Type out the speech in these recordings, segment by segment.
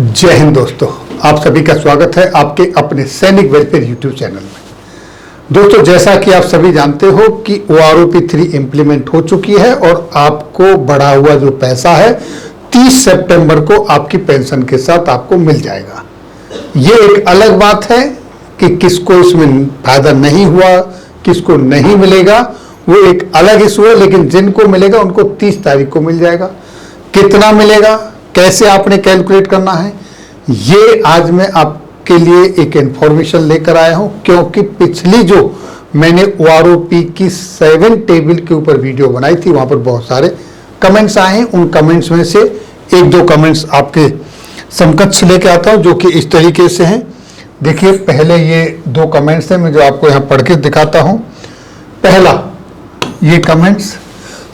जय हिंद दोस्तों, आप सभी का स्वागत है आपके अपने सैनिक वेलफेयर यूट्यूब चैनल में। दोस्तों, जैसा कि आप सभी जानते हो कि OROP 3 इम्प्लीमेंट हो चुकी है और आपको बढ़ा हुआ जो पैसा है 30 सितंबर को आपकी पेंशन के साथ आपको मिल जाएगा। ये एक अलग बात है कि किसको इसमें फायदा नहीं हुआ, किसको नहीं मिलेगा, वो एक अलग इशू है। लेकिन जिनको मिलेगा उनको 30 तारीख को मिल जाएगा। कितना मिलेगा, कैसे आपने कैलकुलेट करना है, ये आज मैं आपके लिए एक इंफॉर्मेशन लेकर आया हूं। क्योंकि पिछली जो मैंने OROP की 7 टेबल के ऊपर वीडियो बनाई थी, वहां पर बहुत सारे कमेंट्स आए हैं। उन कमेंट्स में से एक दो कमेंट्स आपके समकक्ष लेके आता हूं जो कि इस तरीके से हैं। देखिए, पहले ये 2 कमेंट्स हैं, मैं जो आपको यहां पढ़ के दिखाता हूं। पहला ये कमेंट्स,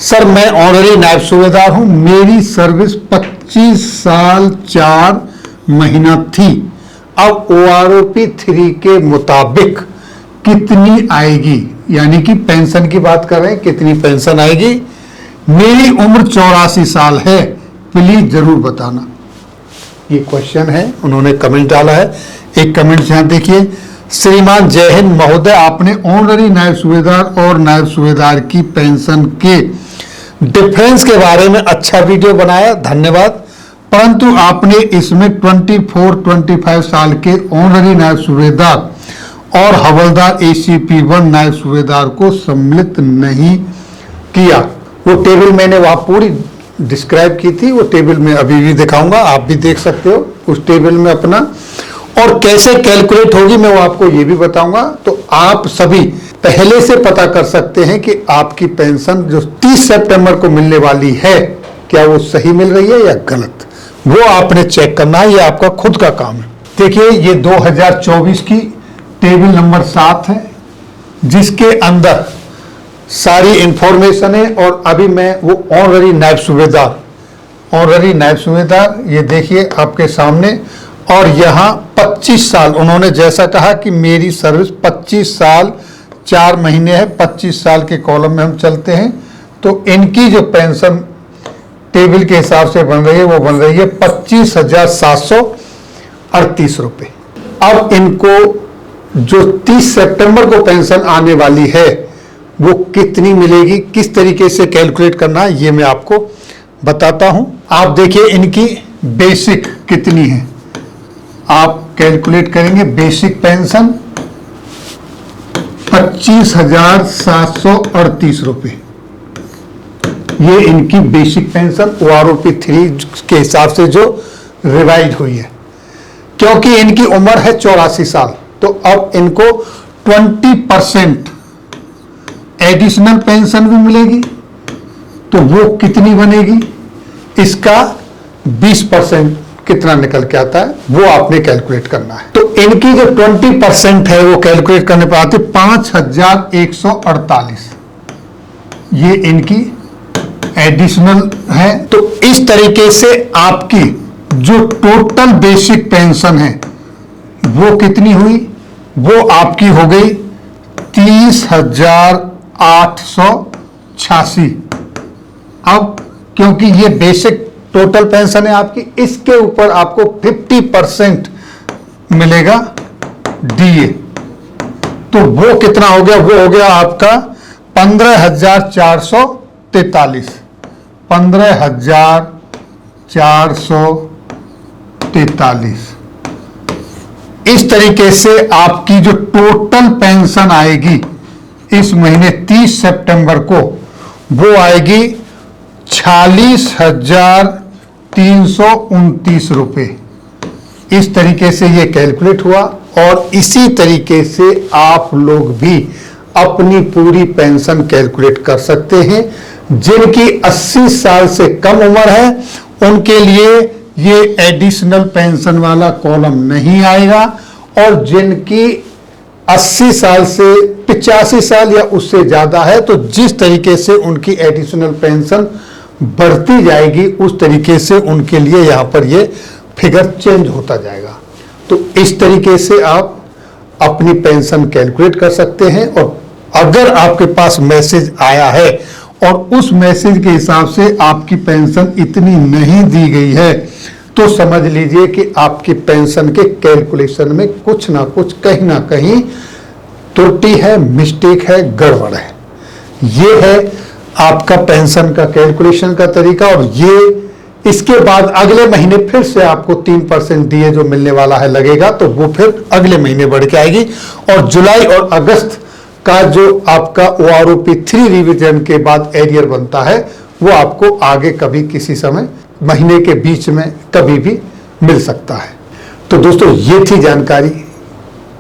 सर मैं ऑनरी नायब सूबेदार हूं, मेरी सर्विस 25 साल 4 महीना थी। अब OROP 3 के मुताबिक कितनी आएगी, यानी कि पेंशन की बात कर रहे हैं, कितनी पेंशन आएगी। मेरी उम्र 84 साल है, प्लीज जरूर बताना। ये क्वेश्चन है, उन्होंने कमेंट डाला है। एक कमेंट यहां देखिए, श्रीमान जय हिंद महोदय, आपने ऑनरी नायब सूबेदार और नायब सूबेदार की पेंशन के डिफरेंस के बारे में अच्छा वीडियो बनाया, धन्यवाद। परंतु आपने इसमें 24-25 साल के ऑनरी नायब सूबेदार और हवलदार ACP 1 नायब सूबेदार को सम्मिलित नहीं किया। वो टेबल मैंने वहां पूरी डिस्क्राइब की थी, वो टेबल में अभी भी दिखाऊंगा, आप भी देख सकते हो उस टेबल में अपना। और कैसे कैलकुलेट होगी मैं वो आपको ये भी बताऊंगा। तो आप सभी पहले से पता कर सकते हैं कि आपकी पेंशन जो 30 सितंबर को मिलने वाली है, क्या वो सही मिल रही है या गलत, वो आपने चेक करना है। ये आपका खुद का काम है। देखिए, ये 2024 की टेबल नंबर 7 है, जिसके अंदर सारी इंफॉर्मेशन है। और अभी मैं वो ऑनरी नायब सूबेदार ये देखिए आपके सामने। और यहाँ 25 साल उन्होंने जैसा कहा कि मेरी सर्विस 25 साल 4 महीने है, 25 साल के कॉलम में हम चलते हैं। तो इनकी जो पेंशन टेबल के हिसाब से बन रही है वो बन रही है 25,738 रुपये। अब इनको जो 30 सितंबर को पेंशन आने वाली है वो कितनी मिलेगी, किस तरीके से कैलकुलेट करना है, ये मैं आपको बताता हूं। आप देखिए इनकी बेसिक कितनी है, आप कैलकुलेट करेंगे। बेसिक पेंशन 25,738 रुपये, ये इनकी बेसिक पेंशन OROP 3 के हिसाब से जो रिवाइज हुई है। क्योंकि इनकी उम्र है 84 साल, तो अब इनको 20% एडिशनल पेंशन भी मिलेगी। तो वो कितनी बनेगी, इसका 20% कितना निकल के आता है वो आपने कैलकुलेट करना है। तो इनकी जो 20% है वो कैलकुलेट करने पर आती 5,148, ये इनकी एडिशनल है। तो इस तरीके से आपकी जो टोटल बेसिक पेंशन है वो कितनी हुई, वो आपकी हो गई 30,886। अब क्योंकि ये बेसिक टोटल पेंशन है आपकी, इसके ऊपर आपको 50% मिलेगा DA। तो वो कितना हो गया, वो हो गया आपका 15,443, 15,443। इस तरीके से आपकी जो टोटल पेंशन आएगी इस महीने 30 सितंबर को, वो आएगी 46,329 रुपये। इस तरीके से ये कैलकुलेट हुआ। और इसी तरीके से आप लोग भी अपनी पूरी पेंशन कैलकुलेट कर सकते हैं। जिनकी 80 साल से कम उम्र है उनके लिए ये एडिशनल पेंशन वाला कॉलम नहीं आएगा। और जिनकी 80 साल से 85 साल या उससे ज्यादा है, तो जिस तरीके से उनकी एडिशनल पेंशन बढ़ती जाएगी उस तरीके से उनके लिए यहां पर ये फिगर चेंज होता जाएगा। तो इस तरीके से आप अपनी पेंशन कैलकुलेट कर सकते हैं। और अगर आपके पास मैसेज आया है और उस मैसेज के हिसाब से आपकी पेंशन इतनी नहीं दी गई है, तो समझ लीजिए कि आपकी पेंशन के कैलकुलेशन में कुछ ना कुछ कहीं ना कहीं त्रुटि है, मिस्टेक है, गड़बड़ है। ये है आपका पेंशन का कैलकुलेशन का तरीका। और ये इसके बाद अगले महीने फिर से आपको 3% डीए जो मिलने वाला है लगेगा, तो वो फिर अगले महीने बढ़ के आएगी। और जुलाई और अगस्त का जो आपका OROP 3 रिवीजन के बाद एरियर बनता है, वो आपको आगे कभी किसी समय महीने के बीच में कभी भी मिल सकता है। तो दोस्तों, ये थी जानकारी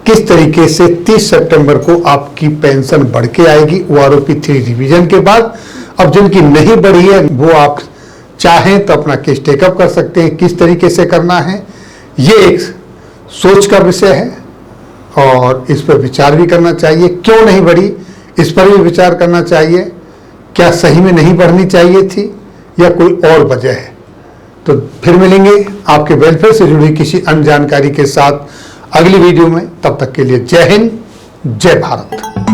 किस तरीके से 30 सितंबर को आपकी पेंशन बढ़ के आएगी OROP 3 रिवीजन के बाद। अब जिनकी नहीं बढ़ी है वो आप चाहें तो अपना केस टेकअप कर सकते हैं। किस तरीके से करना है ये एक सोच का विषय है और इस पर विचार भी करना चाहिए। क्यों नहीं बढ़ी इस पर भी विचार करना चाहिए। क्या सही में नहीं बढ़नी चाहिए थी या कोई और वजह है? तो फिर मिलेंगे आपके वेलफेयर से जुड़ी किसी अन्य जानकारी के साथ अगली वीडियो में। तब तक के लिए जय हिंद, जय भारत।